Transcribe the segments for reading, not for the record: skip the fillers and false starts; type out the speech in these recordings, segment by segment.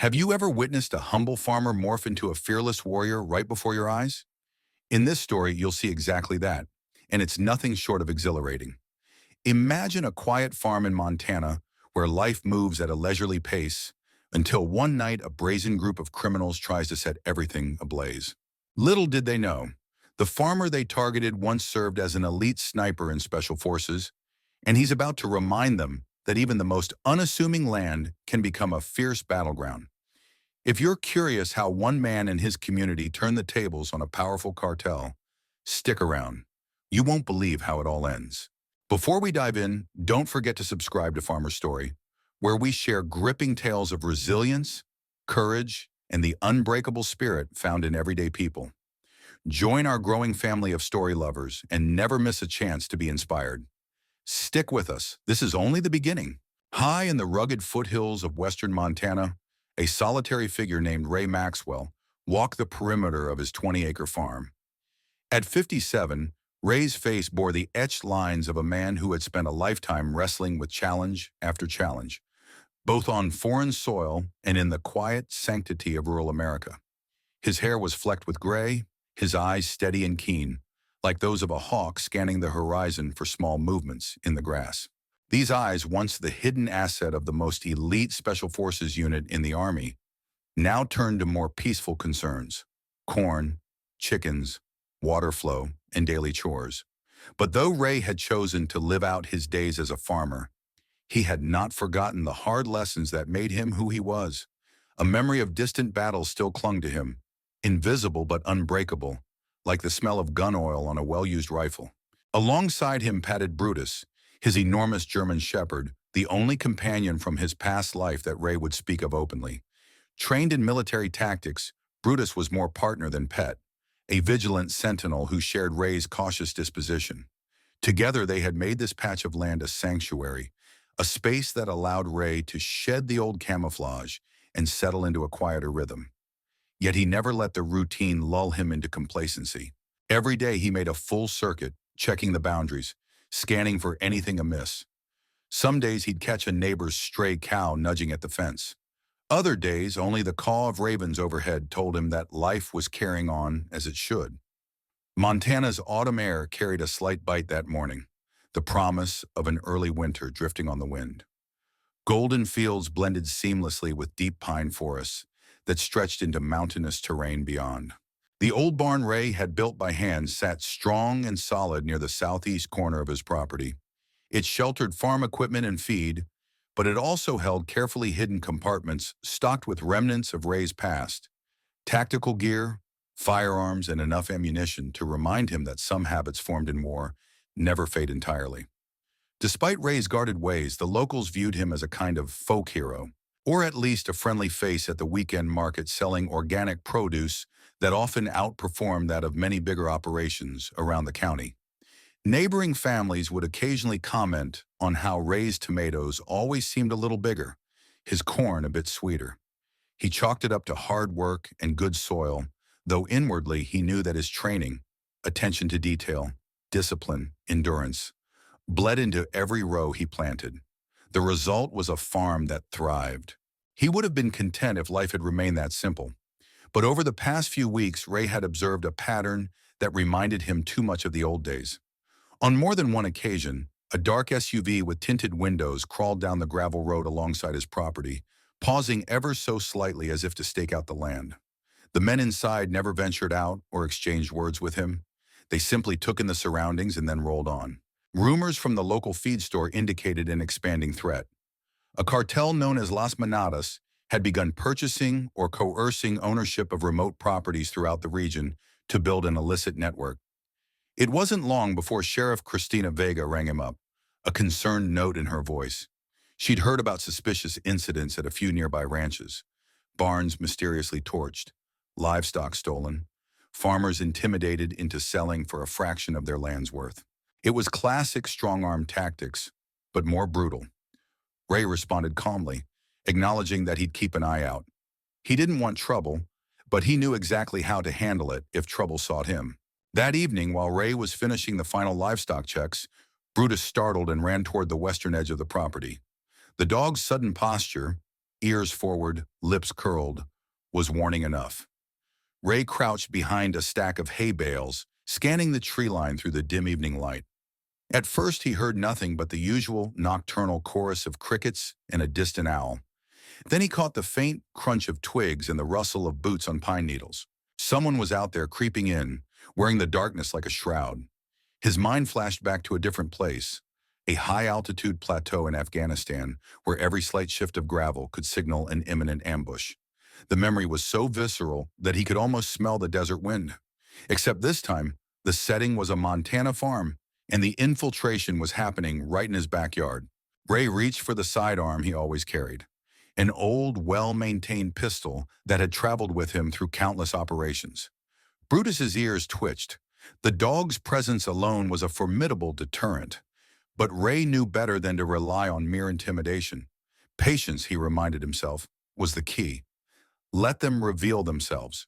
Have you ever witnessed a humble farmer morph into a fearless warrior right before your eyes? In this story, you'll see exactly that, and it's nothing short of exhilarating. Imagine a quiet farm in Montana where life moves at a leisurely pace until one night a brazen group of criminals tries to set everything ablaze. Little did they know, the farmer they targeted once served as an elite sniper in special forces, and he's about to remind them that even the most unassuming land can become a fierce battleground. If you're curious how one man and his community turned the tables on a powerful cartel, stick around. You won't believe how it all ends. Before we dive in, don't forget to subscribe to Farmer Story, where we share gripping tales of resilience, courage, and the unbreakable spirit found in everyday people. Join our growing family of story lovers and never miss a chance to be inspired. Stick with us. This is only the beginning. High in the rugged foothills of western Montana, a solitary figure named Ray Maxwell walked the perimeter of his 20-acre farm. At 57, Ray's face bore the etched lines of a man who had spent a lifetime wrestling with challenge after challenge, both on foreign soil and in the quiet sanctity of rural America. His hair was flecked with gray, his eyes steady and keen, like those of a hawk scanning the horizon for small movements in the grass. These eyes, once the hidden asset of the most elite Special Forces unit in the Army, now turned to more peaceful concerns: corn, chickens, water flow, and daily chores. But though Ray had chosen to live out his days as a farmer, he had not forgotten the hard lessons that made him who he was. A memory of distant battles still clung to him, invisible but unbreakable, like the smell of gun oil on a well-used rifle. Alongside him padded Brutus, his enormous German shepherd, the only companion from his past life that Ray would speak of openly. Trained in military tactics, Brutus was more partner than pet, a vigilant sentinel who shared Ray's cautious disposition. Together they had made this patch of land a sanctuary, a space that allowed Ray to shed the old camouflage and settle into a quieter rhythm. Yet he never let the routine lull him into complacency. Every day he made a full circuit, checking the boundaries, scanning for anything amiss. Some days he'd catch a neighbor's stray cow nudging at the fence. Other days, only the caw of ravens overhead told him that life was carrying on as it should. Montana's autumn air carried a slight bite that morning, the promise of an early winter drifting on the wind. Golden fields blended seamlessly with deep pine forests that stretched into mountainous terrain beyond. The old barn Ray had built by hand sat strong and solid near the southeast corner of his property. It sheltered farm equipment and feed, but it also held carefully hidden compartments stocked with remnants of Ray's past: tactical gear, firearms, and enough ammunition to remind him that some habits formed in war never fade entirely. Despite Ray's guarded ways, the locals viewed him as a kind of folk hero, or at least a friendly face at the weekend market selling organic produce that often outperformed that of many bigger operations around the county. Neighboring families would occasionally comment on how Ray's tomatoes always seemed a little bigger, his corn a bit sweeter. He chalked it up to hard work and good soil, though inwardly he knew that his training, attention to detail, discipline, endurance, bled into every row he planted. The result was a farm that thrived. He would have been content if life had remained that simple. But over the past few weeks, Ray had observed a pattern that reminded him too much of the old days. On more than one occasion, a dark SUV with tinted windows crawled down the gravel road alongside his property, pausing ever so slightly as if to stake out the land. The men inside never ventured out or exchanged words with him. They simply took in the surroundings and then rolled on. Rumors from the local feed store indicated an expanding threat. A cartel known as Las Manadas had begun purchasing or coercing ownership of remote properties throughout the region to build an illicit network. It wasn't long before Sheriff Christina Vega rang him up, a concerned note in her voice. She'd heard about suspicious incidents at a few nearby ranches: barns mysteriously torched, livestock stolen, farmers intimidated into selling for a fraction of their land's worth. It was classic strong-arm tactics, but more brutal. Ray responded calmly, acknowledging that he'd keep an eye out. He didn't want trouble, but he knew exactly how to handle it if trouble sought him. That evening, while Ray was finishing the final livestock checks, Brutus startled and ran toward the western edge of the property. The dog's sudden posture, ears forward, lips curled, was warning enough. Ray crouched behind a stack of hay bales, scanning the tree line through the dim evening light. At first he heard nothing but the usual nocturnal chorus of crickets and a distant owl. Then he caught the faint crunch of twigs and the rustle of boots on pine needles. Someone was out there creeping in, wearing the darkness like a shroud. His mind flashed back to a different place, a high-altitude plateau in Afghanistan where every slight shift of gravel could signal an imminent ambush. The memory was so visceral that he could almost smell the desert wind. Except this time, the setting was a Montana farm, and the infiltration was happening right in his backyard. Ray reached for the sidearm he always carried, an old, well-maintained pistol that had traveled with him through countless operations. Brutus's ears twitched. The dog's presence alone was a formidable deterrent, but Ray knew better than to rely on mere intimidation. Patience, he reminded himself, was the key. Let them reveal themselves.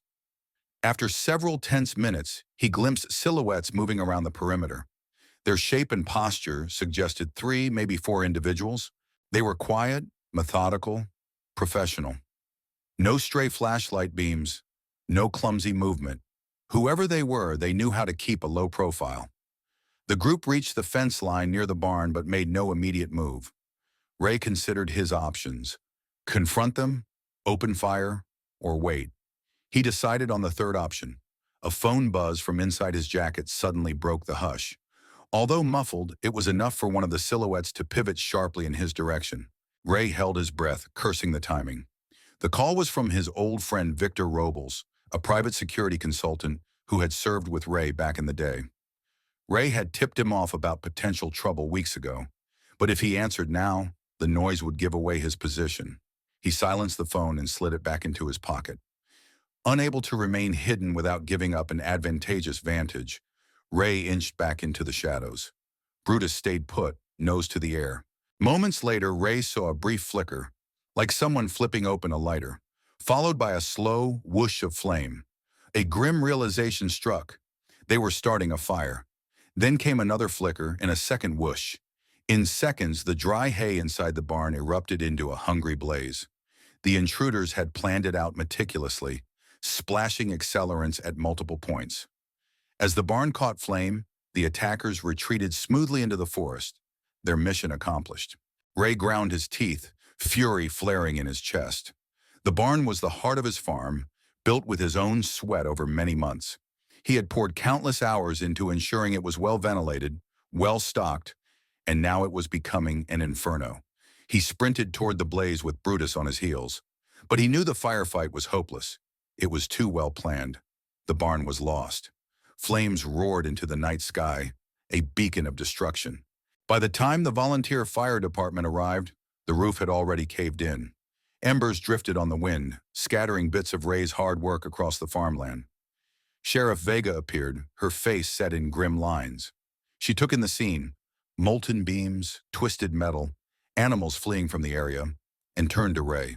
After several tense minutes, he glimpsed silhouettes moving around the perimeter. Their shape and posture suggested 3, maybe 4 individuals. They were quiet, methodical, professional. No stray flashlight beams, no clumsy movement. Whoever they were, they knew how to keep a low profile. The group reached the fence line near the barn but made no immediate move. Ray considered his options. Confront them, open fire, or wait. He decided on the third option. A phone buzz from inside his jacket suddenly broke the hush. Although muffled, it was enough for one of the silhouettes to pivot sharply in his direction. Ray held his breath, cursing the timing. The call was from his old friend Victor Robles, a private security consultant who had served with Ray back in the day. Ray had tipped him off about potential trouble weeks ago, but if he answered now, the noise would give away his position. He silenced the phone and slid it back into his pocket. Unable to remain hidden without giving up an advantageous vantage, Ray inched back into the shadows. Brutus stayed put, nose to the air. Moments later, Ray saw a brief flicker, like someone flipping open a lighter, followed by a slow whoosh of flame. A grim realization struck. They were starting a fire. Then came another flicker and a second whoosh. In seconds, the dry hay inside the barn erupted into a hungry blaze. The intruders had planned it out meticulously, splashing accelerants at multiple points. As the barn caught flame, the attackers retreated smoothly into the forest, their mission accomplished. Ray ground his teeth, fury flaring in his chest. The barn was the heart of his farm, built with his own sweat over many months. He had poured countless hours into ensuring it was well ventilated, well stocked, and now it was becoming an inferno. He sprinted toward the blaze with Brutus on his heels. But he knew the firefight was hopeless. It was too well planned. The barn was lost. Flames roared into the night sky, a beacon of destruction. By the time the volunteer fire department arrived, the roof had already caved in. Embers drifted on the wind, scattering bits of Ray's hard work across the farmland. Sheriff Vega appeared, her face set in grim lines. She took in the scene, molten beams, twisted metal, animals fleeing from the area, and turned to Ray.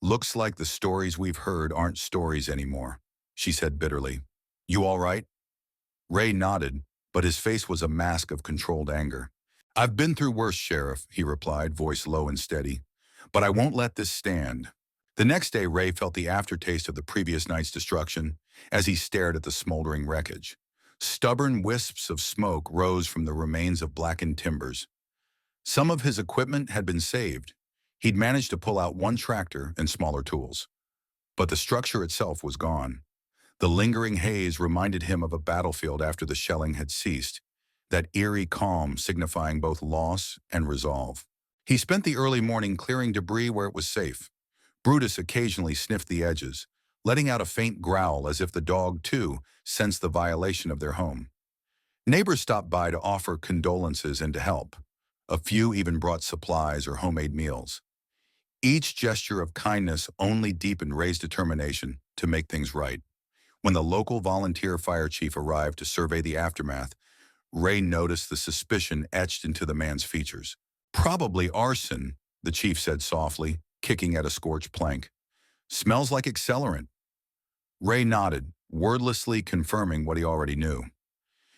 "Looks like the stories we've heard aren't stories anymore," she said bitterly. "You all right?" Ray nodded, but his face was a mask of controlled anger. "I've been through worse, Sheriff," he replied, voice low and steady. "But I won't let this stand." The next day, Ray felt the aftertaste of the previous night's destruction as he stared at the smoldering wreckage. Stubborn wisps of smoke rose from the remains of blackened timbers. Some of his equipment had been saved. He'd managed to pull out one tractor and smaller tools. But the structure itself was gone. The lingering haze reminded him of a battlefield after the shelling had ceased, that eerie calm signifying both loss and resolve. He spent the early morning clearing debris where it was safe. Brutus occasionally sniffed the edges, letting out a faint growl as if the dog, too, sensed the violation of their home. Neighbors stopped by to offer condolences and to help. A few even brought supplies or homemade meals. Each gesture of kindness only deepened Ray's determination to make things right. When the local volunteer fire chief arrived to survey the aftermath, Ray noticed the suspicion etched into the man's features. "Probably arson," the chief said softly, kicking at a scorched plank. "Smells like accelerant." Ray nodded, wordlessly confirming what he already knew.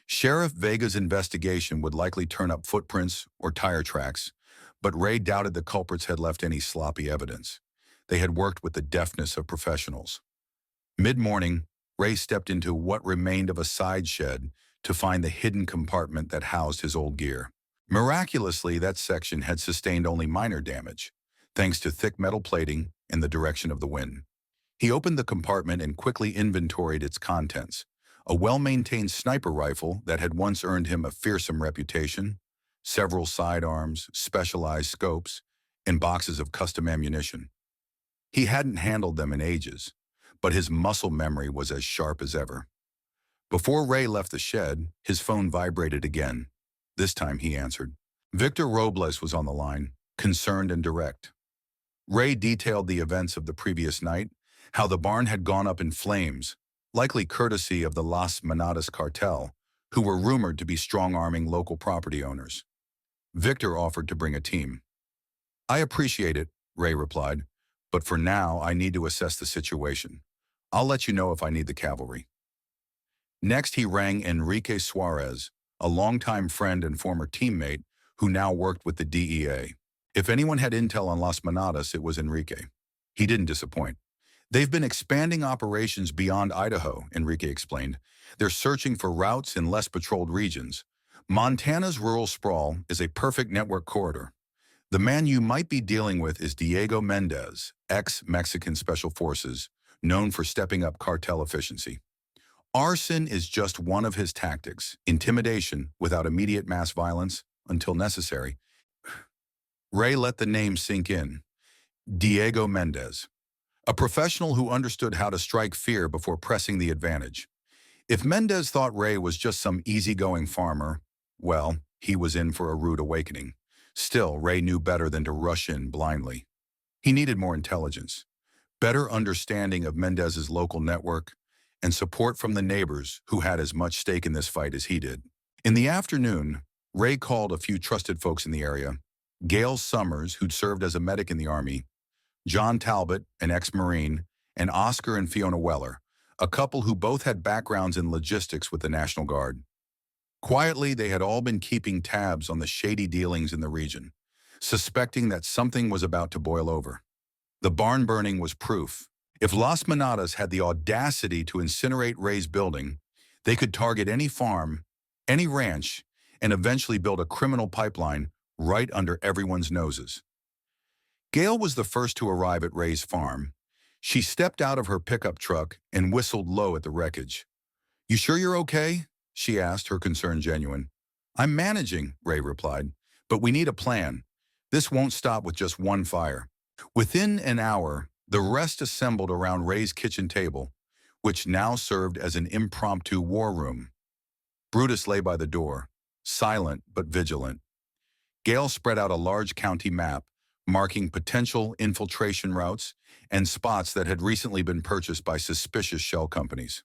Sheriff Vega's investigation would likely turn up footprints or tire tracks, but Ray doubted the culprits had left any sloppy evidence. They had worked with the deftness of professionals. Mid-morning, Ray stepped into what remained of a side shed to find the hidden compartment that housed his old gear. Miraculously, that section had sustained only minor damage, thanks to thick metal plating and the direction of the wind. He opened the compartment and quickly inventoried its contents. A well-maintained sniper rifle that had once earned him a fearsome reputation, several sidearms, specialized scopes, and boxes of custom ammunition. He hadn't handled them in ages, but his muscle memory was as sharp as ever. Before Ray left the shed, his phone vibrated again. This time he answered. Victor Robles was on the line, concerned and direct. Ray detailed the events of the previous night, how the barn had gone up in flames, likely courtesy of the Las Manadas cartel, who were rumored to be strong-arming local property owners. Victor offered to bring a team. I appreciate it, Ray replied, but for now I need to assess the situation. I'll let you know if I need the cavalry. Next he rang Enrique Suarez, a longtime friend and former teammate who now worked with the DEA. If anyone had intel on Las Manadas, it was Enrique. He didn't disappoint. They've been expanding operations beyond Idaho, Enrique explained. They're searching for routes in less patrolled regions. Montana's rural sprawl is a perfect network corridor. The man you might be dealing with is Diego Mendez, ex-Mexican Special Forces, known for stepping up cartel efficiency. Arson is just one of his tactics, intimidation without immediate mass violence until necessary. Ray let the name sink in. Diego Mendez, a professional who understood how to strike fear before pressing the advantage. If Mendez thought Ray was just some easygoing farmer, well, he was in for a rude awakening. Still, Ray knew better than to rush in blindly. He needed more intelligence, better understanding of Mendez's local network, and support from the neighbors who had as much stake in this fight as he did. In the afternoon, Ray called a few trusted folks in the area. Gail Summers, who'd served as a medic in the Army, John Talbot, an ex-Marine, and Oscar and Fiona Weller, a couple who both had backgrounds in logistics with the National Guard. Quietly, they had all been keeping tabs on the shady dealings in the region, suspecting that something was about to boil over. The barn burning was proof. If Las Manadas had the audacity to incinerate Ray's building, they could target any farm, any ranch, and eventually build a criminal pipeline right under everyone's noses. Gail was the first to arrive at Ray's farm. She stepped out of her pickup truck and whistled low at the wreckage. "You sure you're okay?" she asked, her concern genuine. "I'm managing," Ray replied, "but we need a plan. This won't stop with just one fire." Within an hour, the rest assembled around Ray's kitchen table, which now served as an impromptu war room. Brutus lay by the door, silent but vigilant. Gail spread out a large county map, marking potential infiltration routes and spots that had recently been purchased by suspicious shell companies.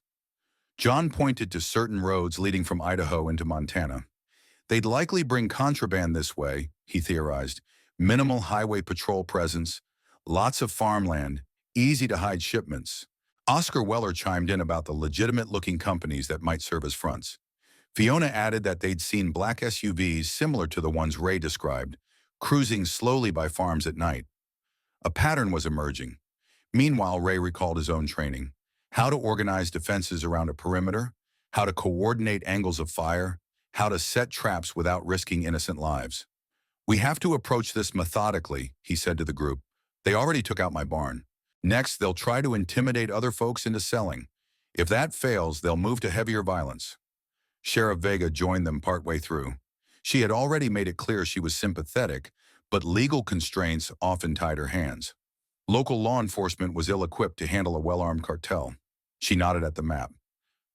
John pointed to certain roads leading from Idaho into Montana. They'd likely bring contraband this way, he theorized. Minimal highway patrol presence, lots of farmland, easy to hide shipments. Oscar Weller chimed in about the legitimate-looking companies that might serve as fronts. Fiona added that they'd seen black SUVs similar to the ones Ray described, cruising slowly by farms at night. A pattern was emerging. Meanwhile, Ray recalled his own training. How to organize defenses around a perimeter, how to coordinate angles of fire, how to set traps without risking innocent lives. "We have to approach this methodically," he said to the group. "They already took out my barn. Next, they'll try to intimidate other folks into selling. If that fails, they'll move to heavier violence." Sheriff Vega joined them partway through. She had already made it clear she was sympathetic, but legal constraints often tied her hands. Local law enforcement was ill-equipped to handle a well-armed cartel. She nodded at the map.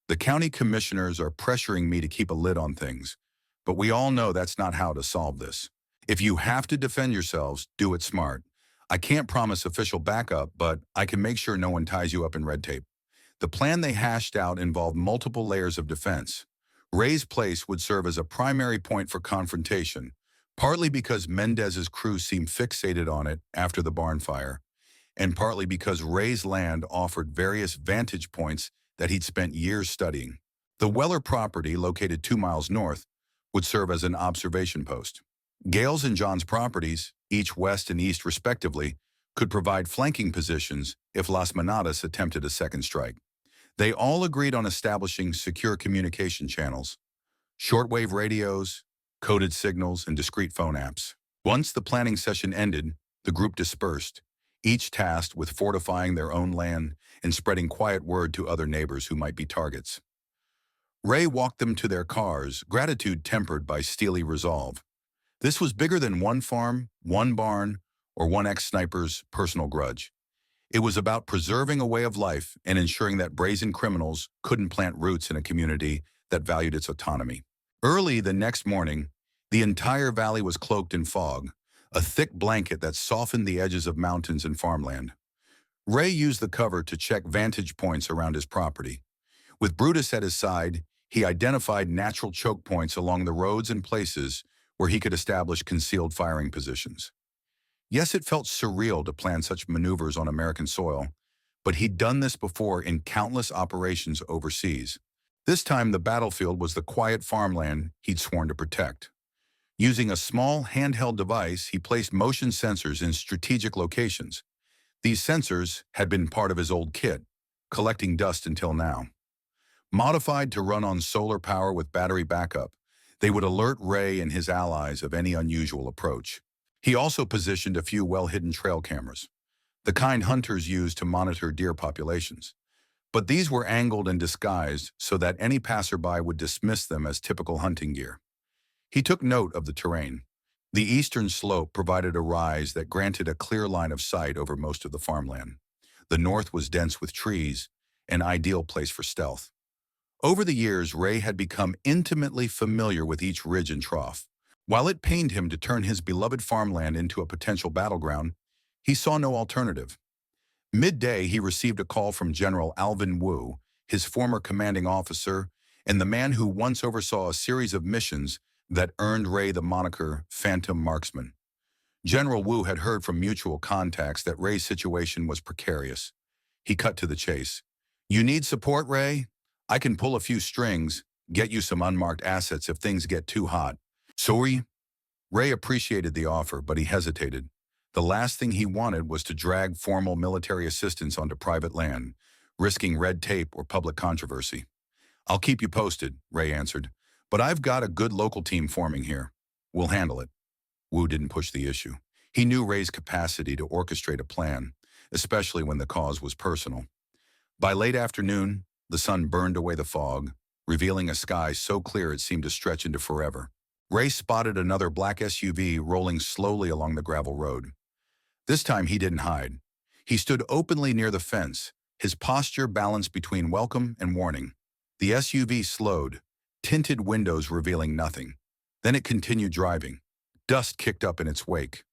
"The county commissioners are pressuring me to keep a lid on things, but we all know that's not how to solve this. If you have to defend yourselves, do it smart. I can't promise official backup, but I can make sure no one ties you up in red tape." The plan they hashed out involved multiple layers of defense. Ray's place would serve as a primary point for confrontation, partly because Mendez's crew seemed fixated on it after the barn fire, and partly because Ray's land offered various vantage points that he'd spent years studying. The Weller property, located 2 miles north, would serve as an observation post. Gail's and John's properties, each west and east respectively, could provide flanking positions if Las Manadas attempted a second strike. They all agreed on establishing secure communication channels, shortwave radios, coded signals, and discrete phone apps. Once the planning session ended, the group dispersed, each tasked with fortifying their own land and spreading quiet word to other neighbors who might be targets. Ray walked them to their cars, gratitude tempered by steely resolve. This was bigger than one farm, one barn, or one ex-sniper's personal grudge. It was about preserving a way of life and ensuring that brazen criminals couldn't plant roots in a community that valued its autonomy. Early the next morning, the entire valley was cloaked in fog, a thick blanket that softened the edges of mountains and farmland. Ray used the cover to check vantage points around his property. With Brutus at his side, he identified natural choke points along the roads and places where he could establish concealed firing positions. Yes, it felt surreal to plan such maneuvers on American soil, but he'd done this before in countless operations overseas. This time, the battlefield was the quiet farmland he'd sworn to protect. Using a small handheld device, he placed motion sensors in strategic locations. These sensors had been part of his old kit, collecting dust until now. Modified to run on solar power with battery backup, they would alert Ray and his allies of any unusual approach. He also positioned a few well-hidden trail cameras, the kind hunters use to monitor deer populations. But these were angled and disguised so that any passerby would dismiss them as typical hunting gear. He took note of the terrain. The eastern slope provided a rise that granted a clear line of sight over most of the farmland. The north was dense with trees, an ideal place for stealth. Over the years, Ray had become intimately familiar with each ridge and trough. While it pained him to turn his beloved farmland into a potential battleground, he saw no alternative. Midday, he received a call from General Alvin Wu, his former commanding officer, and the man who once oversaw a series of missions that earned Ray the moniker Phantom Marksman. General Wu had heard from mutual contacts that Ray's situation was precarious. He cut to the chase. "You need support, Ray? I can pull a few strings, get you some unmarked assets if things get too hot." "Sorry?" Ray appreciated the offer, but he hesitated. The last thing he wanted was to drag formal military assistance onto private land, risking red tape or public controversy. "I'll keep you posted," Ray answered, "but I've got a good local team forming here. We'll handle it." Wu didn't push the issue. He knew Ray's capacity to orchestrate a plan, especially when the cause was personal. By late afternoon, the sun burned away the fog, revealing a sky so clear it seemed to stretch into forever. Ray spotted another black SUV rolling slowly along the gravel road. This time he didn't hide. He stood openly near the fence, his posture balanced between welcome and warning. The SUV slowed, tinted windows revealing nothing. Then it continued driving. Dust kicked up in its wake.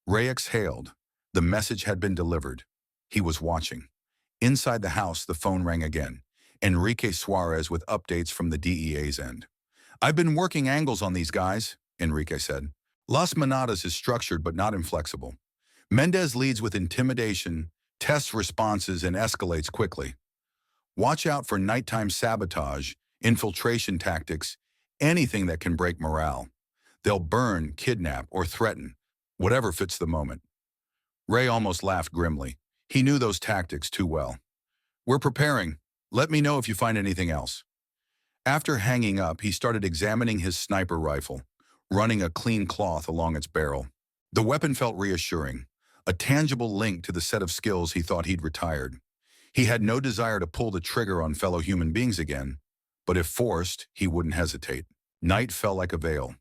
Ray exhaled. The message had been delivered. He was watching. Inside the house, the phone rang again. Enrique Suarez with updates from the DEA's end. "I've been working angles on these guys," Enrique said. "Las Manadas is structured but not inflexible. Mendez leads with intimidation, tests responses, and escalates quickly. Watch out for nighttime sabotage, infiltration tactics, anything that can break morale. They'll burn, kidnap, or threaten, whatever fits the moment." Ray almost laughed grimly. He knew those tactics too well. "We're preparing. Let me know if you find anything else." After hanging up, he started examining his sniper rifle, running a clean cloth along its barrel. The weapon felt reassuring, a tangible link to the set of skills he thought he'd retired. He had no desire to pull the trigger on fellow human beings again, but if forced, he wouldn't hesitate. Night fell like a veil.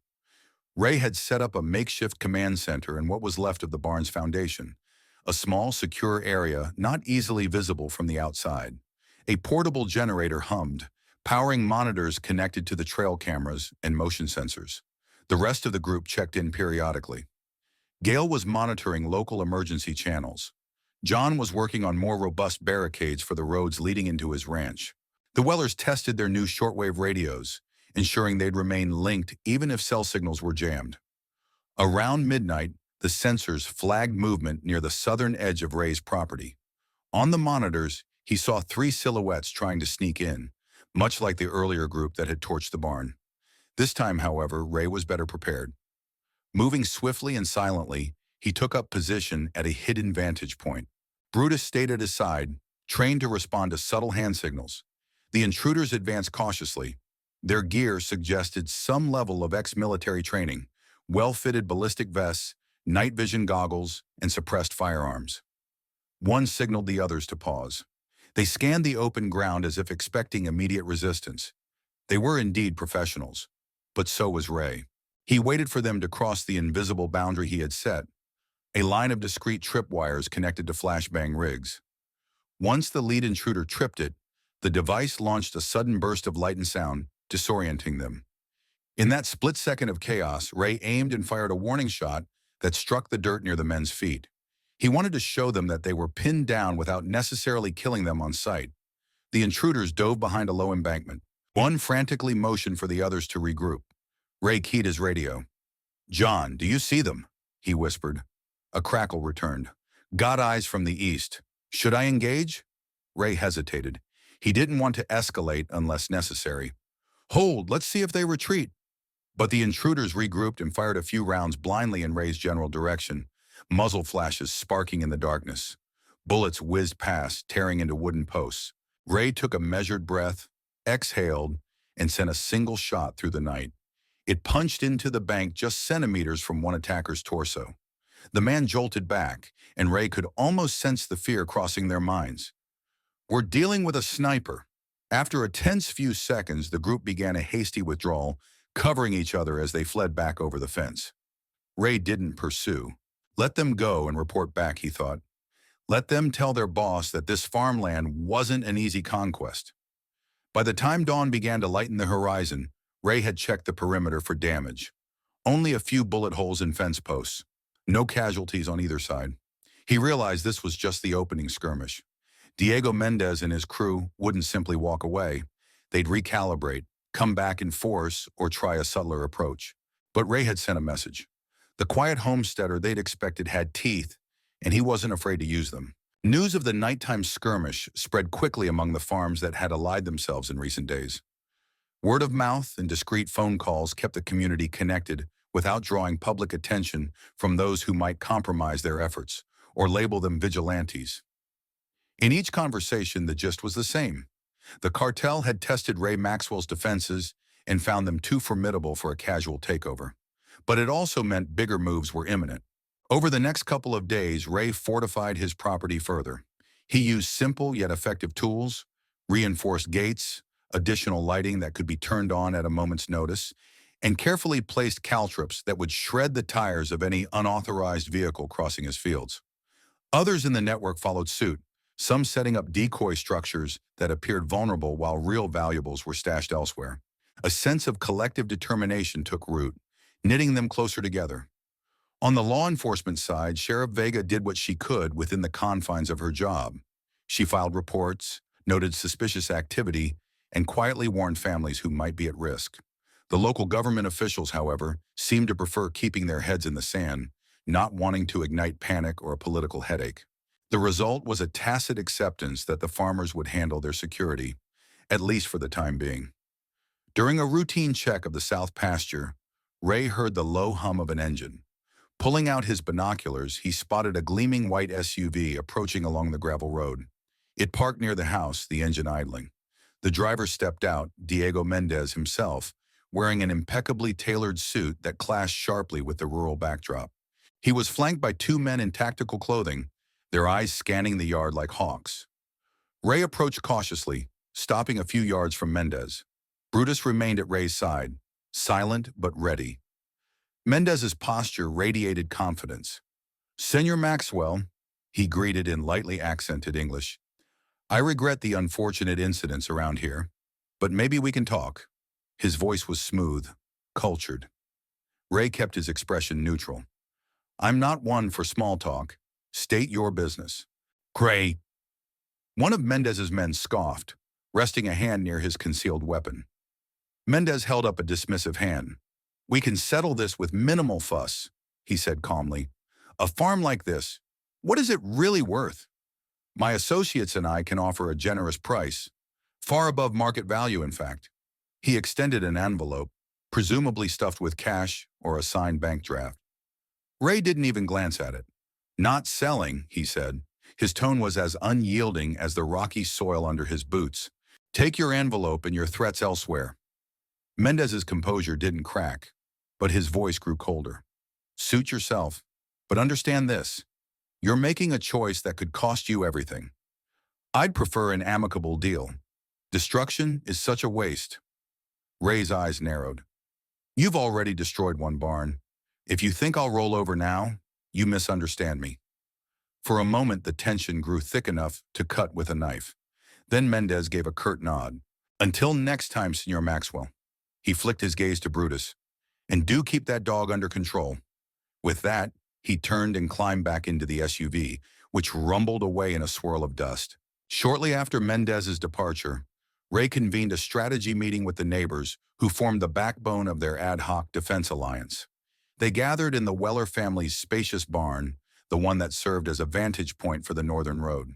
Ray had set up a makeshift command center in what was left of the barn's foundation, a small, secure area not easily visible from the outside. A portable generator hummed, powering monitors connected to the trail cameras and motion sensors. The rest of the group checked in periodically. Gale was monitoring local emergency channels. John was working on more robust barricades for the roads leading into his ranch. The Wellers tested their new shortwave radios, ensuring they'd remain linked even if cell signals were jammed. Around midnight, the sensors flagged movement near the southern edge of Ray's property. On the monitors, he saw 3 silhouettes trying to sneak in, much like the earlier group that had torched the barn. This time, however, Ray was better prepared. Moving swiftly and silently, he took up position at a hidden vantage point. Brutus stayed at his side, trained to respond to subtle hand signals. The intruders advanced cautiously. Their gear suggested some level of ex-military training, well-fitted ballistic vests, night vision goggles, and suppressed firearms. One signaled the others to pause. They scanned the open ground as if expecting immediate resistance. They were indeed professionals, but so was Ray. He waited for them to cross the invisible boundary he had set, a line of discrete tripwires connected to flashbang rigs. Once the lead intruder tripped it, the device launched a sudden burst of light and sound, disorienting them. In that split second of chaos, Ray aimed and fired a warning shot that struck the dirt near the men's feet. He wanted to show them that they were pinned down without necessarily killing them on sight. The intruders dove behind a low embankment. One frantically motioned for the others to regroup. Ray keyed his radio. "John, do you see them?" he whispered. A crackle returned. "Got eyes from the east. Should I engage?" Ray hesitated. He didn't want to escalate unless necessary. "Hold, let's see if they retreat." But the intruders regrouped and fired a few rounds blindly in Ray's general direction, muzzle flashes sparking in the darkness. Bullets whizzed past, tearing into wooden posts. Ray took a measured breath, exhaled, and sent a single shot through the night. It punched into the bank just centimeters from one attacker's torso. The man jolted back, and Ray could almost sense the fear crossing their minds. "We're dealing with a sniper." After a tense few seconds, the group began a hasty withdrawal, covering each other as they fled back over the fence. Ray didn't pursue. Let them go and report back, he thought. Let them tell their boss that this farmland wasn't an easy conquest. By the time dawn began to lighten the horizon, Ray had checked the perimeter for damage. Only a few bullet holes in fence posts. No casualties on either side. He realized this was just the opening skirmish. Diego Mendez and his crew wouldn't simply walk away. They'd recalibrate, come back in force, or try a subtler approach. But Ray had sent a message. The quiet homesteader they'd expected had teeth, and he wasn't afraid to use them. News of the nighttime skirmish spread quickly among the farms that had allied themselves in recent days. Word of mouth and discreet phone calls kept the community connected without drawing public attention from those who might compromise their efforts or label them vigilantes. In each conversation, the gist was the same. The cartel had tested Ray Maxwell's defenses and found them too formidable for a casual takeover. But it also meant bigger moves were imminent. Over the next couple of days, Ray fortified his property further. He used simple yet effective tools, reinforced gates, additional lighting that could be turned on at a moment's notice, and carefully placed caltrops that would shred the tires of any unauthorized vehicle crossing his fields. Others in the network followed suit, some setting up decoy structures that appeared vulnerable while real valuables were stashed elsewhere. A sense of collective determination took root, knitting them closer together. On the law enforcement side, Sheriff Vega did what she could within the confines of her job. She filed reports, noted suspicious activity, and quietly warned families who might be at risk. The local government officials, however, seemed to prefer keeping their heads in the sand, not wanting to ignite panic or a political headache. The result was a tacit acceptance that the farmers would handle their security, at least for the time being. During a routine check of the south pasture, Ray heard the low hum of an engine. Pulling out his binoculars, he spotted a gleaming white SUV approaching along the gravel road. It parked near the house, the engine idling. The driver stepped out, Diego Mendez himself, wearing an impeccably tailored suit that clashed sharply with the rural backdrop. He was flanked by two men in tactical clothing, their eyes scanning the yard like hawks. Ray approached cautiously, stopping a few yards from Mendez. Brutus remained at Ray's side, silent but ready. Mendez's posture radiated confidence. "Senor Maxwell," he greeted in lightly accented English, "I regret the unfortunate incidents around here, but maybe we can talk." His voice was smooth, cultured. Ray kept his expression neutral. "I'm not one for small talk. State your business." "Great." One of Mendez's men scoffed, resting a hand near his concealed weapon. Mendez held up a dismissive hand. "We can settle this with minimal fuss," he said calmly. "A farm like this, what is it really worth? My associates and I can offer a generous price, far above market value, in fact." He extended an envelope, presumably stuffed with cash or a signed bank draft. Ray didn't even glance at it. Not selling, he said. His tone was as unyielding as the rocky soil under his boots. Take your envelope and your threats elsewhere. Mendez's composure didn't crack, but his voice grew colder. Suit yourself, but understand this. You're making a choice that could cost you everything. I'd prefer an amicable deal. Destruction is such a waste. Ray's eyes narrowed. You've already destroyed one barn. If you think I'll roll over now, you misunderstand me. For a moment, the tension grew thick enough to cut with a knife. Then Mendez gave a curt nod. Until next time, Senor Maxwell. He flicked his gaze to Brutus. And do keep that dog under control. With that, he turned and climbed back into the SUV, which rumbled away in a swirl of dust. Shortly after Mendez's departure, Ray convened a strategy meeting with the neighbors who formed the backbone of their ad hoc defense alliance. They gathered in the Weller family's spacious barn, the one that served as a vantage point for the northern road.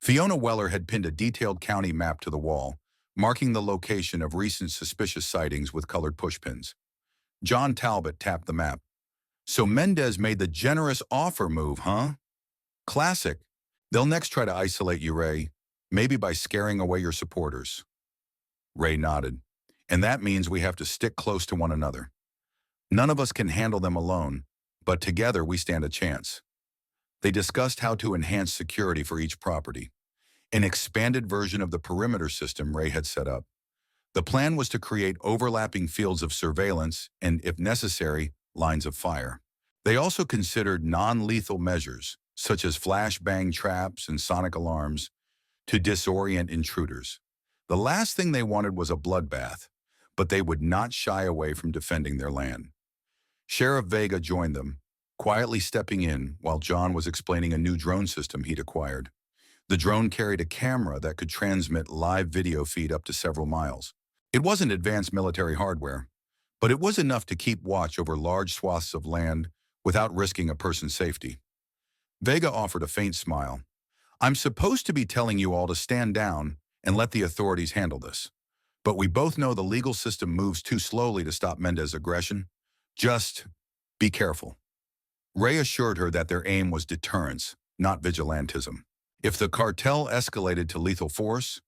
Fiona Weller had pinned a detailed county map to the wall, marking the location of recent suspicious sightings with colored pushpins. John Talbot tapped the map. So Mendez made the generous offer move, huh? Classic. They'll next try to isolate you, Ray, maybe by scaring away your supporters. Ray nodded. And that means we have to stick close to one another. None of us can handle them alone, but together we stand a chance. They discussed how to enhance security for each property, an expanded version of the perimeter system Ray had set up. The plan was to create overlapping fields of surveillance and, if necessary, lines of fire. They also considered non-lethal measures, such as flashbang traps and sonic alarms, to disorient intruders. The last thing they wanted was a bloodbath, but they would not shy away from defending their land. Sheriff Vega joined them, quietly stepping in while John was explaining a new drone system he'd acquired. The drone carried a camera that could transmit live video feed up to several miles. It wasn't advanced military hardware, but it was enough to keep watch over large swaths of land without risking a person's safety. Vega offered a faint smile. I'm supposed to be telling you all to stand down and let the authorities handle this. But we both know the legal system moves too slowly to stop Mendez's aggression. Just be careful. Ray assured her that their aim was deterrence, not vigilantism. If the cartel escalated to lethal force,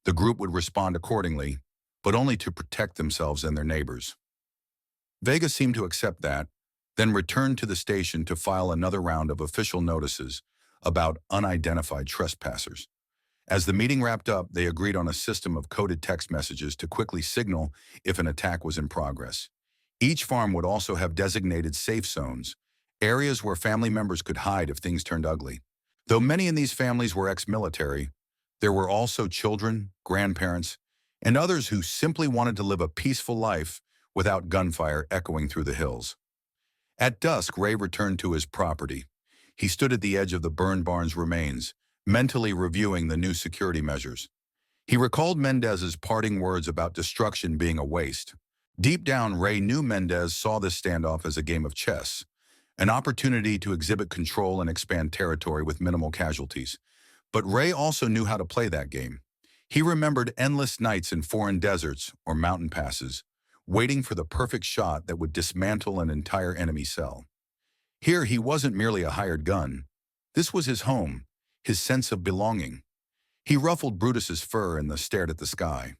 the group would respond accordingly, but only to protect themselves and their neighbors. Vega seemed to accept that, then returned to the station to file another round of official notices about unidentified trespassers. As the meeting wrapped up, they agreed on a system of coded text messages to quickly signal if an attack was in progress. Each farm would also have designated safe zones, areas where family members could hide if things turned ugly. Though many in these families were ex-military, there were also children, grandparents, and others who simply wanted to live a peaceful life without gunfire echoing through the hills. At dusk, Ray returned to his property. He stood at the edge of the burned barn's remains, mentally reviewing the new security measures. He recalled Mendez's parting words about destruction being a waste. Deep down, Ray knew Mendez saw this standoff as a game of chess, an opportunity to exhibit control and expand territory with minimal casualties. But Ray also knew how to play that game. He remembered endless nights in foreign deserts or mountain passes, waiting for the perfect shot that would dismantle an entire enemy cell. Here, he wasn't merely a hired gun. This was his home, his sense of belonging. He ruffled Brutus's fur and stared at the sky.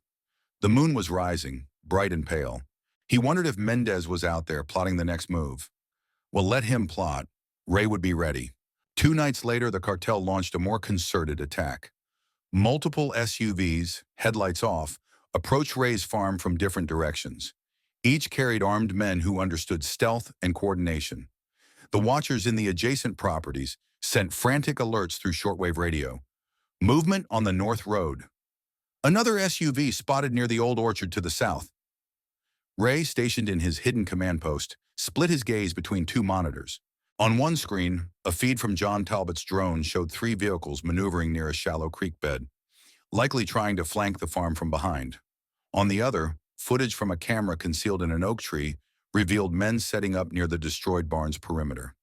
The moon was rising, bright and pale. He wondered if Mendez was out there plotting the next move. Well, let him plot. Ray would be ready. 2 nights later, the cartel launched a more concerted attack. Multiple SUVs, headlights off, approached Ray's farm from different directions. Each carried armed men who understood stealth and coordination. The watchers in the adjacent properties sent frantic alerts through shortwave radio. Movement on the North Road. Another SUV spotted near the old orchard to the south. Ray, stationed in his hidden command post, split his gaze between 2 monitors. On one screen, a feed from John Talbot's drone showed 3 vehicles maneuvering near a shallow creek bed, likely trying to flank the farm from behind. On the other, footage from a camera concealed in an oak tree revealed men setting up near the destroyed barn's perimeter.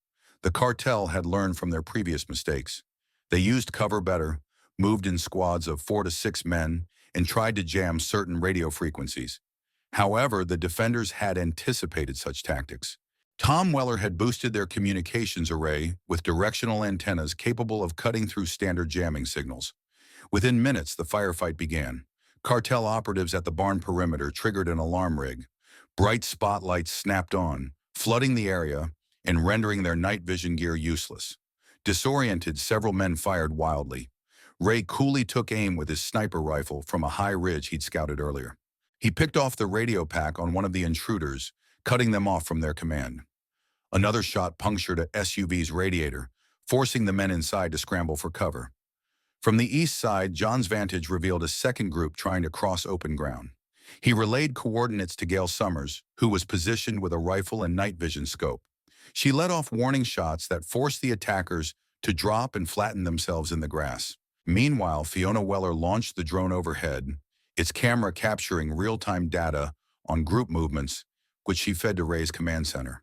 The cartel had learned from their previous mistakes. They used cover better, moved in squads of 4 to 6 men, and tried to jam certain radio frequencies. However, the defenders had anticipated such tactics. Tom Weller had boosted their communications array with directional antennas capable of cutting through standard jamming signals. Within minutes, the firefight began. Cartel operatives at the barn perimeter triggered an alarm rig. Bright spotlights snapped on, flooding the area and rendering their night vision gear useless. Disoriented, several men fired wildly. Ray coolly took aim with his sniper rifle from a high ridge he'd scouted earlier. He picked off the radio pack on one of the intruders, cutting them off from their command. Another shot punctured a SUV's radiator, forcing the men inside to scramble for cover. From the east side, John's vantage revealed a second group trying to cross open ground. He relayed coordinates to Gail Summers, who was positioned with a rifle and night vision scope. She let off warning shots that forced the attackers to drop and flatten themselves in the grass. Meanwhile, Fiona Weller launched the drone overhead, its camera capturing real-time data on group movements, which she fed to Ray's command center.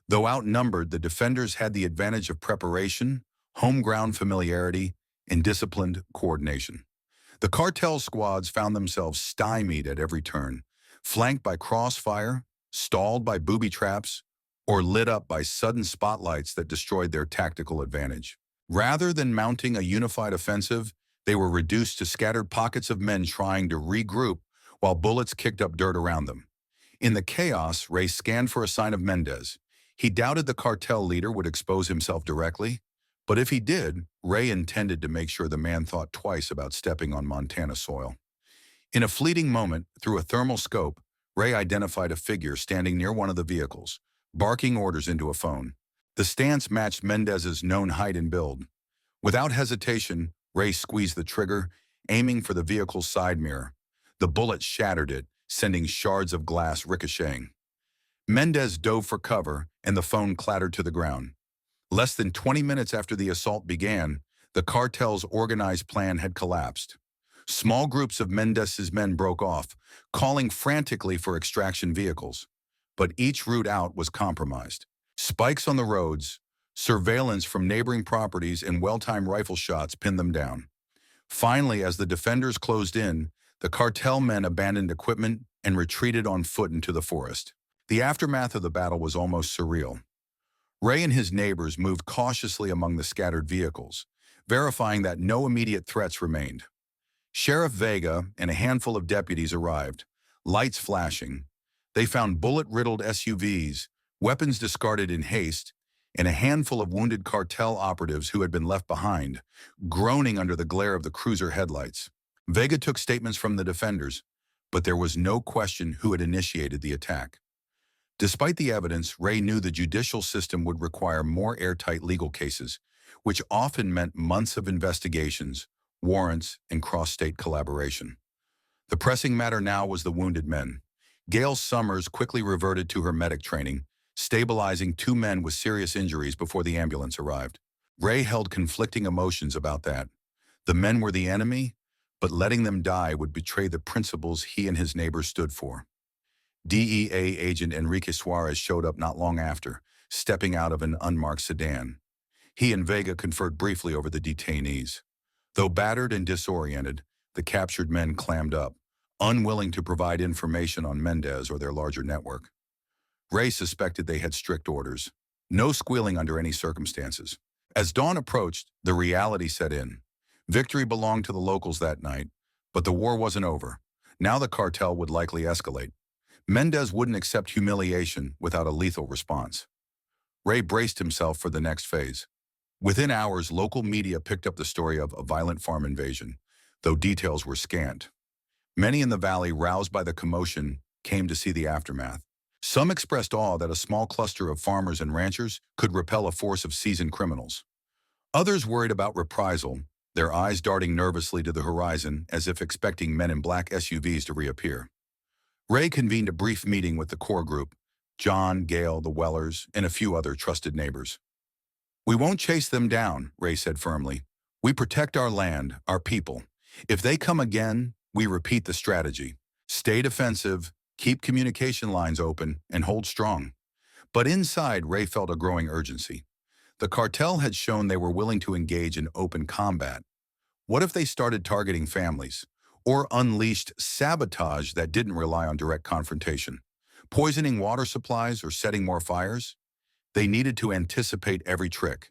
Though outnumbered, the defenders had the advantage of preparation, home ground familiarity, and disciplined coordination. The cartel squads found themselves stymied at every turn, flanked by crossfire, stalled by booby traps, or lit up by sudden spotlights that destroyed their tactical advantage. Rather than mounting a unified offensive, they were reduced to scattered pockets of men trying to regroup while bullets kicked up dirt around them. In the chaos, Ray scanned for a sign of Mendez. He doubted the cartel leader would expose himself directly, but if he did, Ray intended to make sure the man thought twice about stepping on Montana soil. In a fleeting moment, through a thermal scope, Ray identified a figure standing near one of the vehicles, barking orders into a phone. The stance matched Mendez's known height and build. Without hesitation, Ray squeezed the trigger, aiming for the vehicle's side mirror. The bullet shattered it, sending shards of glass ricocheting. Mendez dove for cover, and the phone clattered to the ground. Less than 20 minutes after the assault began, the cartel's organized plan had collapsed. Small groups of Mendez's men broke off, calling frantically for extraction vehicles. But each route out was compromised. Spikes on the roads, surveillance from neighboring properties, and well-timed rifle shots pinned them down. Finally, as the defenders closed in, the cartel men abandoned equipment and retreated on foot into the forest. The aftermath of the battle was almost surreal. Ray and his neighbors moved cautiously among the scattered vehicles, verifying that no immediate threats remained. Sheriff Vega and a handful of deputies arrived, lights flashing. They found bullet-riddled SUVs, weapons discarded in haste, and a handful of wounded cartel operatives who had been left behind, groaning under the glare of the cruiser headlights. Vega took statements from the defenders, but there was no question who had initiated the attack. Despite the evidence, Ray knew the judicial system would require more airtight legal cases, which often meant months of investigations, warrants, and cross-state collaboration. The pressing matter now was the wounded men. Gail Summers quickly reverted to her medic training, stabilizing 2 men with serious injuries before the ambulance arrived. Ray held conflicting emotions about that. The men were the enemy, but letting them die would betray the principles he and his neighbors stood for. DEA agent Enrique Suarez showed up not long after, stepping out of an unmarked sedan. He and Vega conferred briefly over the detainees. Though battered and disoriented, the captured men clammed up, unwilling to provide information on Mendez or their larger network. Ray suspected they had strict orders. No squealing under any circumstances. As dawn approached, the reality set in. Victory belonged to the locals that night, but the war wasn't over. Now the cartel would likely escalate. Mendez wouldn't accept humiliation without a lethal response. Ray braced himself for the next phase. Within hours, local media picked up the story of a violent farm invasion, though details were scant. Many in the valley, roused by the commotion, came to see the aftermath. Some expressed awe that a small cluster of farmers and ranchers could repel a force of seasoned criminals. Others worried about reprisal, their eyes darting nervously to the horizon as if expecting men in black SUVs to reappear. Ray convened a brief meeting with the core group, John, Gail, the Wellers, and a few other trusted neighbors. "We won't chase them down," Ray said firmly. "We protect our land, our people. If they come again, we repeat the strategy. Stay defensive, keep communication lines open, and hold strong." But inside, Ray felt a growing urgency. The cartel had shown they were willing to engage in open combat. What if they started targeting families, or unleashed sabotage that didn't rely on direct confrontation, poisoning water supplies or setting more fires? They needed to anticipate every trick.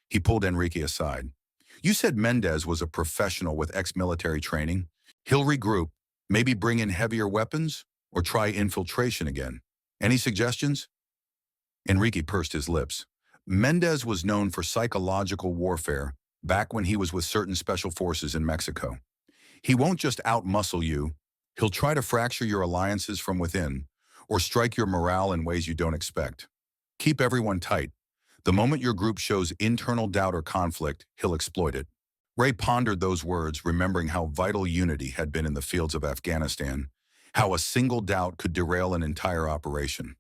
He pulled Enrique aside. You said Mendez was a professional with ex-military training. He'll regroup, maybe bring in heavier weapons, or try infiltration again. Any suggestions? Enrique pursed his lips. Mendez was known for psychological warfare back when he was with certain special forces in Mexico. He won't just outmuscle you. He'll try to fracture your alliances from within, or strike your morale in ways you don't expect. Keep everyone tight. The moment your group shows internal doubt or conflict, he'll exploit it. Ray pondered those words, remembering how vital unity had been in the fields of Afghanistan, how a single doubt could derail an entire operation.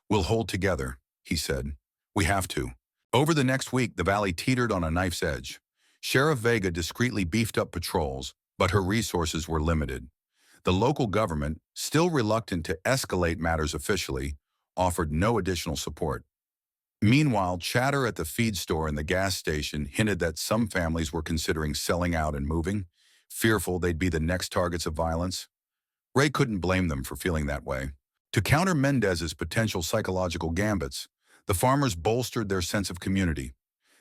We'll hold together, he said. We have to. Over the next week, the valley teetered on a knife's edge. Sheriff Vega discreetly beefed up patrols, but her resources were limited. The local government, still reluctant to escalate matters officially, offered no additional support. Meanwhile, chatter at the feed store and the gas station hinted that some families were considering selling out and moving, fearful they'd be the next targets of violence. Ray couldn't blame them for feeling that way. To counter Mendez's potential psychological gambits, the farmers bolstered their sense of community.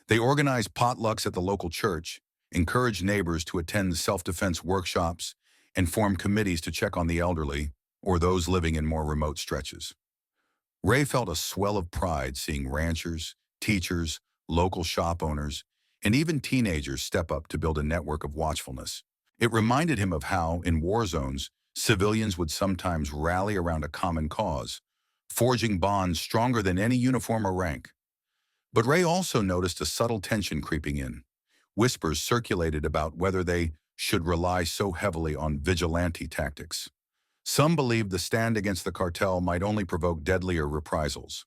They organized potlucks at the local church, encouraged neighbors to attend self-defense workshops, and formed committees to check on the elderly or those living in more remote stretches. Ray felt a swell of pride seeing ranchers, teachers, local shop owners, and even teenagers step up to build a network of watchfulness. It reminded him of how, in war zones, civilians would sometimes rally around a common cause, forging bonds stronger than any uniform or rank. But Ray also noticed a subtle tension creeping in. Whispers circulated about whether they should rely so heavily on vigilante tactics. Some believed the stand against the cartel might only provoke deadlier reprisals.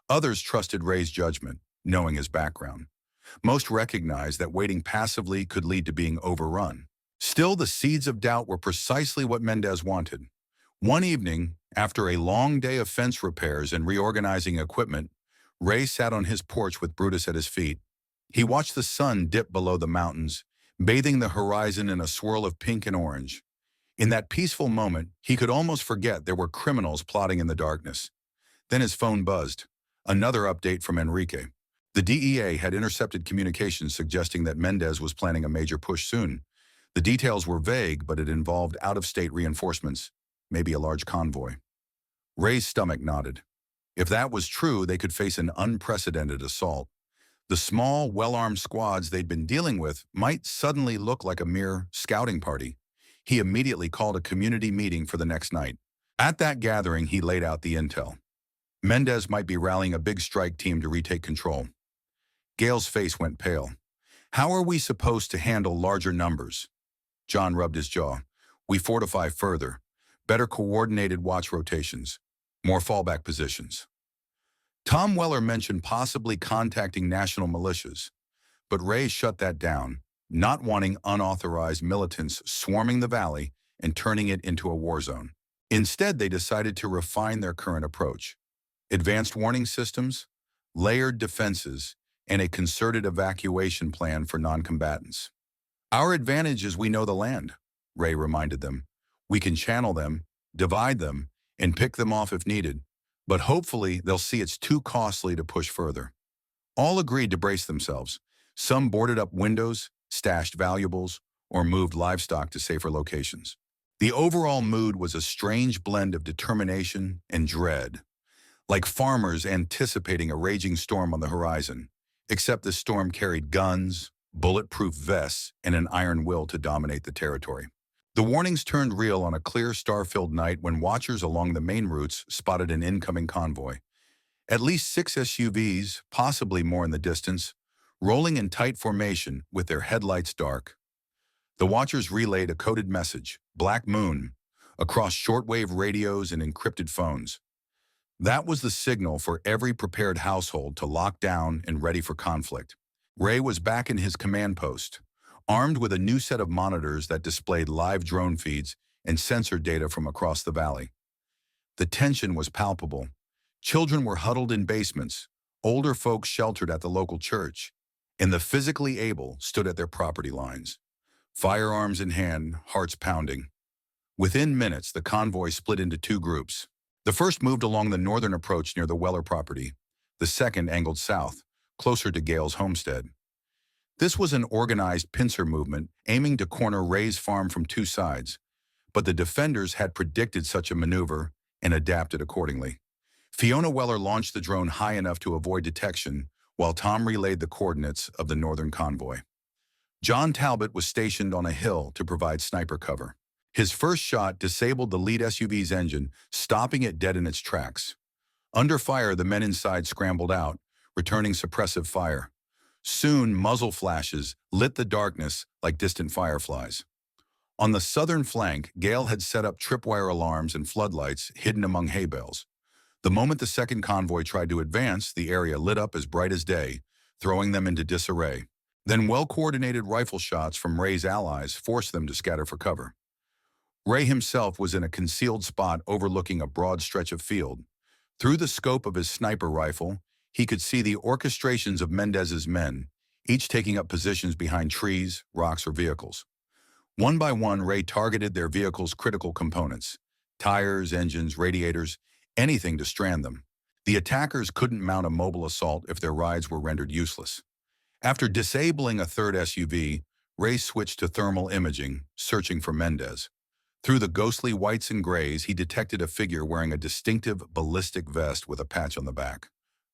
Others trusted Ray's judgment, knowing his background. Most recognized that waiting passively could lead to being overrun. Still, the seeds of doubt were precisely what Mendez wanted. One evening, after a long day of fence repairs and reorganizing equipment, Ray sat on his porch with Brutus at his feet. He watched the sun dip below the mountains, bathing the horizon in a swirl of pink and orange. In that peaceful moment, he could almost forget there were criminals plotting in the darkness. Then his phone buzzed. Another update from Enrique. The DEA had intercepted communications suggesting that Mendez was planning a major push soon. The details were vague, but it involved out-of-state reinforcements, maybe a large convoy. Ray's stomach nodded. If that was true, they could face an unprecedented assault. The small, well-armed squads they'd been dealing with might suddenly look like a mere scouting party. He immediately called a community meeting for the next night. At that gathering, he laid out the intel. Mendez might be rallying a big strike team to retake control. Gail's face went pale. How are we supposed to handle larger numbers? John rubbed his jaw. We fortify further. Better coordinated watch rotations. More fallback positions. Tom Weller mentioned possibly contacting national militias, but Ray shut that down, not wanting unauthorized militants swarming the valley and turning it into a war zone. Instead, they decided to refine their current approach. Advanced warning systems, layered defenses, and a concerted evacuation plan for non-combatants. Our advantage is we know the land, Ray reminded them. We can channel them, divide them, and pick them off if needed, but hopefully they'll see it's too costly to push further. All agreed to brace themselves. Some boarded up windows, stashed valuables, or moved livestock to safer locations. The overall mood was a strange blend of determination and dread, like farmers anticipating a raging storm on the horizon, except the storm carried guns, bulletproof vests, and an iron will to dominate the territory. The warnings turned real on a clear, star-filled night when watchers along the main routes spotted an incoming convoy. At least 6 SUVs, possibly more in the distance, rolling in tight formation with their headlights dark. The watchers relayed a coded message, Black Moon, across shortwave radios and encrypted phones. That was the signal for every prepared household to lock down and ready for conflict. Ray was back in his command post, armed with a new set of monitors that displayed live drone feeds and sensor data from across the valley. The tension was palpable. Children were huddled in basements, older folks sheltered at the local church, and the physically able stood at their property lines, firearms in hand, hearts pounding. Within minutes, the convoy split into 2 groups. The first moved along the northern approach near the Weller property. The second angled south, closer to Gale's homestead. This was an organized pincer movement aiming to corner Ray's farm from two sides, but the defenders had predicted such a maneuver and adapted accordingly. Fiona Weller launched the drone high enough to avoid detection, while Tom relayed the coordinates of the northern convoy. John Talbot was stationed on a hill to provide sniper cover. His first shot disabled the lead SUV's engine, stopping it dead in its tracks. Under fire, the men inside scrambled out, returning suppressive fire. Soon, muzzle flashes lit the darkness like distant fireflies. On the southern flank, Gale had set up tripwire alarms and floodlights hidden among hay bales. The moment the second convoy tried to advance, the area lit up as bright as day, throwing them into disarray. Then well-coordinated rifle shots from Ray's allies forced them to scatter for cover. Ray himself was in a concealed spot overlooking a broad stretch of field. Through the scope of his sniper rifle, he could see the orchestrations of Mendez's men, each taking up positions behind trees, rocks, or vehicles. One by one, Ray targeted their vehicles' critical components: tires, engines, radiators, anything to strand them. The attackers couldn't mount a mobile assault if their rides were rendered useless. After disabling a third SUV, Ray switched to thermal imaging, searching for Mendez. Through the ghostly whites and grays, he detected a figure wearing a distinctive ballistic vest with a patch on the back.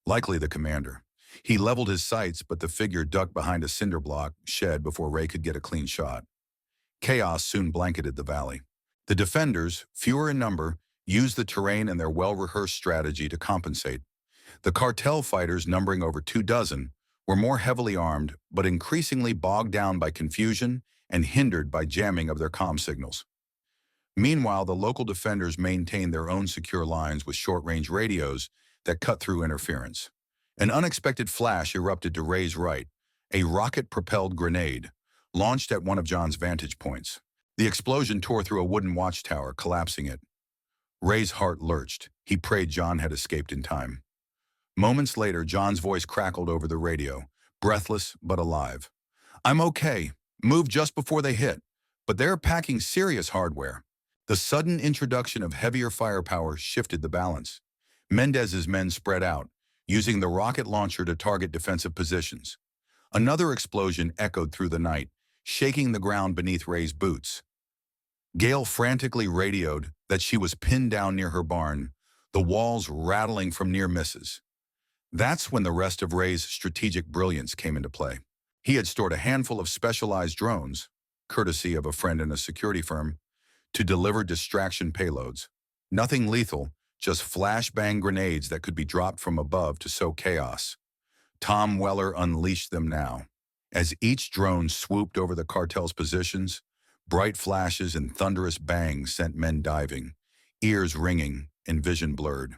Likely the commander. He leveled his sights, but the figure ducked behind a cinder block shed before Ray could get a clean shot. Chaos soon blanketed the valley. The defenders, fewer in number, used the terrain and their well-rehearsed strategy to compensate. The cartel fighters, numbering over 24, were more heavily armed, but increasingly bogged down by confusion and hindered by jamming of their comm signals. Meanwhile, the local defenders maintained their own secure lines with short-range radios that cut through interference. An unexpected flash erupted to Ray's right, a rocket-propelled grenade, launched at one of John's vantage points. The explosion tore through a wooden watchtower, collapsing it. Ray's heart lurched. He prayed John had escaped in time. Moments later, John's voice crackled over the radio, breathless but alive. "I'm okay. Moved just before they hit. But they're packing serious hardware." The sudden introduction of heavier firepower shifted the balance. Mendez's men spread out, using the rocket launcher to target defensive positions. Another explosion echoed through the night, shaking the ground beneath Ray's boots. Gale frantically radioed that she was pinned down near her barn, the walls rattling from near misses. That's when the rest of Ray's strategic brilliance came into play. He had stored a handful of specialized drones, courtesy of a friend in a security firm, to deliver distraction payloads. Nothing lethal, just flashbang grenades that could be dropped from above to sow chaos. Tom Weller unleashed them now. As each drone swooped over the cartel's positions, bright flashes and thunderous bangs sent men diving, ears ringing and vision blurred.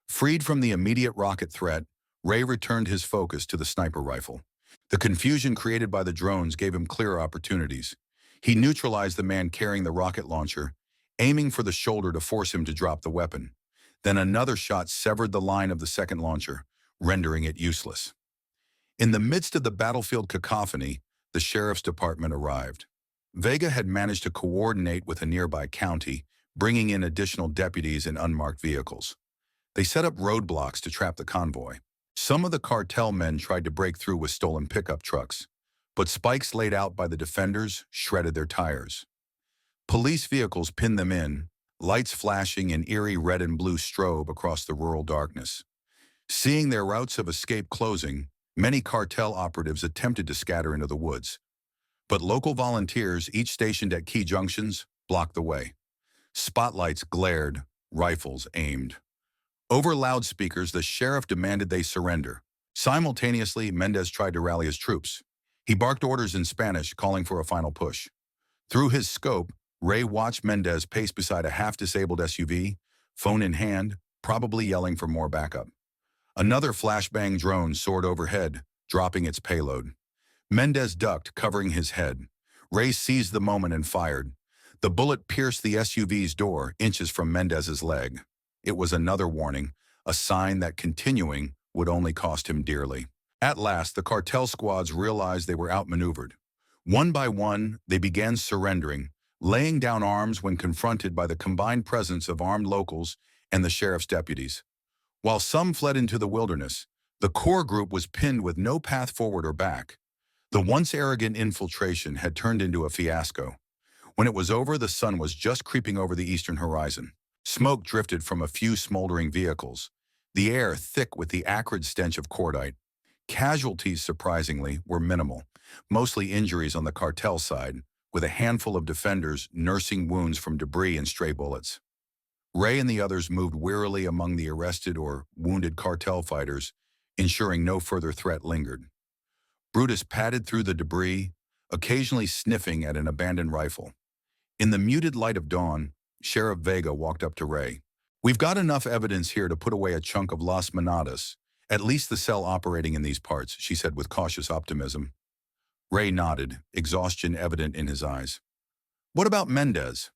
Freed from the immediate rocket threat, Ray returned his focus to the sniper rifle. The confusion created by the drones gave him clearer opportunities. He neutralized the man carrying the rocket launcher, aiming for the shoulder to force him to drop the weapon. Then another shot severed the line of the second launcher, rendering it useless. In the midst of the battlefield cacophony, the sheriff's department arrived. Vega had managed to coordinate with a nearby county, bringing in additional deputies and unmarked vehicles. They set up roadblocks to trap the convoy. Some of the cartel men tried to break through with stolen pickup trucks, but spikes laid out by the defenders shredded their tires. Police vehicles pinned them in, lights flashing in eerie red and blue strobe across the rural darkness. Seeing their routes of escape closing, many cartel operatives attempted to scatter into the woods. But local volunteers, each stationed at key junctions, blocked the way. Spotlights glared, rifles aimed. Over loudspeakers, the sheriff demanded they surrender. Simultaneously, Mendez tried to rally his troops. He barked orders in Spanish, calling for a final push. Through his scope, Ray watched Mendez pace beside a half-disabled SUV, phone in hand, probably yelling for more backup. Another flashbang drone soared overhead, dropping its payload. Mendez ducked, covering his head. Ray seized the moment and fired. The bullet pierced the SUV's door, inches from Mendez's leg. It was another warning, a sign that continuing would only cost him dearly. At last, the cartel squads realized they were outmaneuvered. One by one, they began surrendering, laying down arms when confronted by the combined presence of armed locals and the sheriff's deputies. While some fled into the wilderness, The core group was pinned with no path forward or back. The once arrogant infiltration had turned into a fiasco. When it was over, the sun was just creeping over the eastern horizon. Smoke drifted from a few smoldering vehicles, the air thick with the acrid stench of cordite. Casualties, surprisingly, were minimal, mostly injuries on the cartel side, with a handful of defenders nursing wounds from debris and stray bullets. Ray and the others moved wearily among the arrested or wounded cartel fighters, ensuring no further threat lingered. Brutus padded through the debris, occasionally sniffing at an abandoned rifle. In the muted light of dawn, Sheriff Vega walked up to Ray. "We've got enough evidence here to put away a chunk of Las Manadas, at least the cell operating in these parts," she said with cautious optimism. Ray nodded, exhaustion evident in his eyes. "What about Mendez?"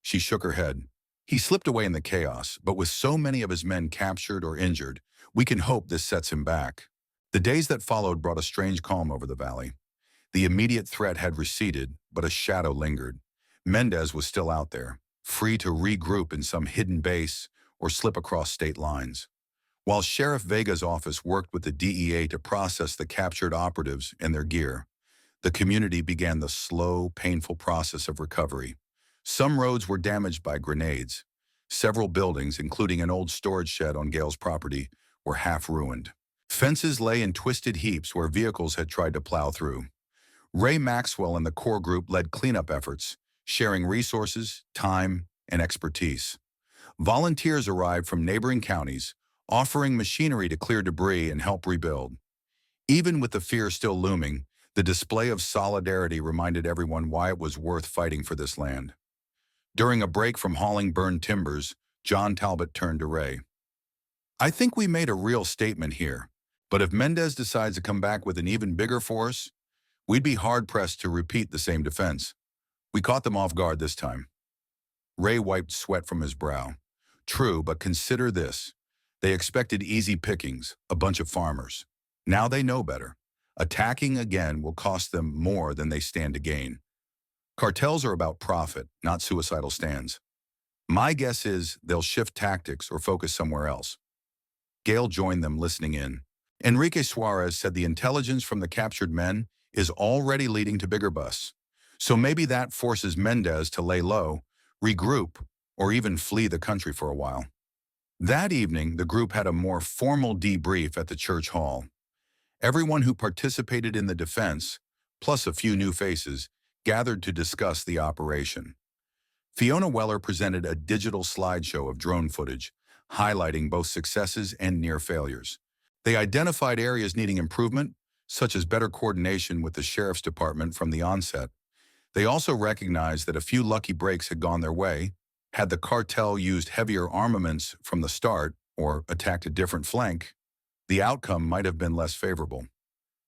She shook her head. "He slipped away in the chaos, but with so many of his men captured or injured, we can hope this sets him back." The days that followed brought a strange calm over the valley. The immediate threat had receded, but a shadow lingered. Mendez was still out there, free to regroup in some hidden base or slip across state lines. While Sheriff Vega's office worked with the DEA to process the captured operatives and their gear, the community began the slow, painful process of recovery. Some roads were damaged by grenades. Several buildings, including an old storage shed on Gale's property, were half ruined. Fences lay in twisted heaps where vehicles had tried to plow through. Ray Maxwell and the core group led cleanup efforts, sharing resources, time, and expertise. Volunteers arrived from neighboring counties, offering machinery to clear debris and help rebuild. Even with the fear still looming, the display of solidarity reminded everyone why it was worth fighting for this land. During a break from hauling burned timbers, John Talbot turned to Ray. "I think we made a real statement here, but if Mendez decides to come back with an even bigger force, we'd be hard-pressed to repeat the same defense. We caught them off guard this time." Ray wiped sweat from his brow. "True, but consider this. They expected easy pickings, a bunch of farmers. Now they know better. Attacking again will cost them more than they stand to gain. Cartels are about profit, not suicidal stands. My guess is they'll shift tactics or focus somewhere else." Gale joined them, listening in. Enrique Suarez said the intelligence from the captured men is already leading to bigger busts. So maybe that forces Mendez to lay low, regroup, or even flee the country for a while. That evening, the group had a more formal debrief at the church hall. Everyone who participated in the defense, plus a few new faces, gathered to discuss the operation. Fiona Weller presented a digital slideshow of drone footage, highlighting both successes and near failures. They identified areas needing improvement, such as better coordination with the sheriff's department from the onset. They also recognized that a few lucky breaks had gone their way. Had the cartel used heavier armaments from the start or attacked a different flank, the outcome might have been less favorable.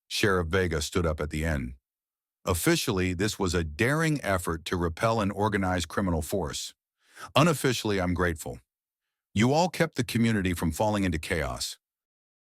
Sheriff Vega stood up at the end. "Officially, this was a daring effort to repel an organized criminal force. Unofficially, I'm grateful. You all kept the community from falling into chaos.